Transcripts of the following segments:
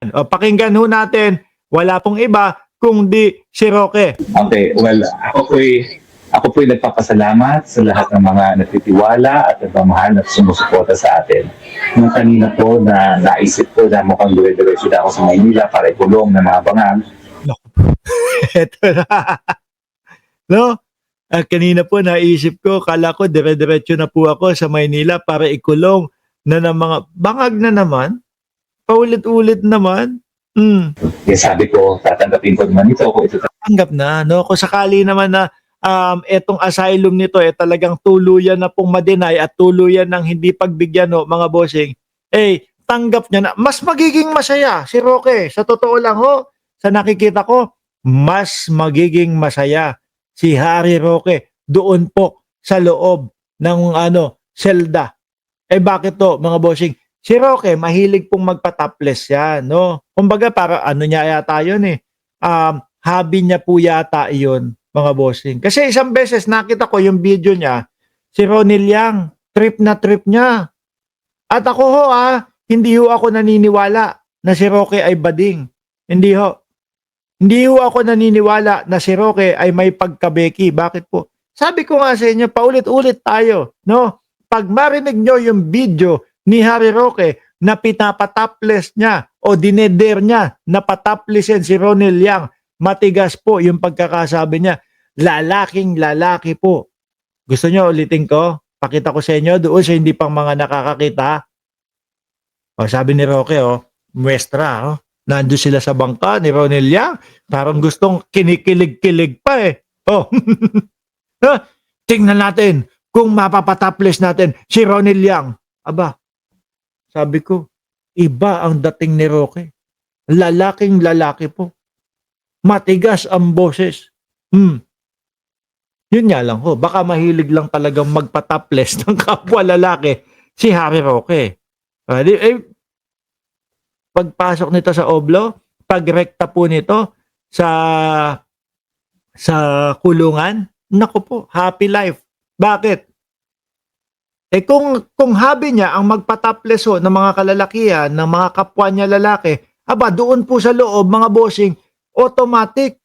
O, pakinggan ho natin, wala pong iba kundi si Roque. Okay, well, ako po'y nagpapasalamat sa lahat ng mga nagtitiwala at nagmamahal at sumusuporta sa atin. Nung kanina po na naisip ko na mukhang dire-diretso na ako sa Maynila para ikulong ng mga bangang. Eto na. No? Kanina po naisip ko, kala ko dire-diretso na po ako sa Maynila para ikulong na ng mga bangag na naman. Paulit-ulit naman. Kaya sabi ko, tatanggapin ko naman ito kung ito Tanggap na, no? Kung sakali naman na etong asylum nito talagang tuluyan na pong ma-deny at tuluyan ng hindi pagbigyan, no, mga bossing, tanggap niya na. Mas magiging masaya si Roque. Sa totoo lang ho, sa nakikita ko, mas magiging masaya si Harry Roque doon po sa loob ng selda. Bakit to, mga bossing? Si Roque, mahilig pong magpa-topless yan, no? Kumbaga, para niya yata yun hobby niya po yata yun, mga bossing. Kasi isang beses nakita ko yung video niya, si Ronnie Yang, trip na trip niya. At ako ho hindi ho ako naniniwala na si Roque ay bading. Hindi ho. Hindi ho ako naniniwala na si Roque ay may pagkabeki. Bakit po? Sabi ko nga sa inyo, paulit-ulit tayo, no? Pag marinig nyo yung video ni Harry Roque na pinapatopless niya o dineder niya na pataplesin si Ronnie Yang, matigas po yung pagkakasabi niya. Lalaking lalaki po. Gusto nyo ulitin ko? Pakita ko sa inyo doon sa hindi pang mga nakakakita. O, sabi ni Roque, muestra, nandun sila sa bangka ni Ronnie Yang. Parang gustong kinikilig-kilig pa Oh. Tingnan natin kung mapapatopless natin si Ronnie Yang. Aba, sabi ko, iba ang dating ni Roque. Lalaking lalaki po. Matigas ang boses. Yun nga lang ho. Baka mahilig lang talagang magpa-topless ng kapwa lalaki si Harry Roque. Pagpasok nito sa Oblo, pagrekta po nito sa kulungan, naku po, happy life. Bakit? Kung hobby niya ang magpa-topless ng mga kalalakihan, ng mga kapwa niya lalaki, doon po sa loob, mga bossing, automatic.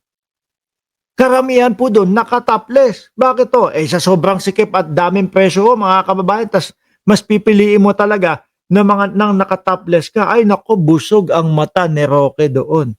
Karamihan po doon, naka-topless. Bakit to? Sa sobrang sikip at daming presyo, mga kababayan, tas mas pipiliin mo talaga na nang naka-topless ka. Ay nako, busog ang mata ni Roque doon.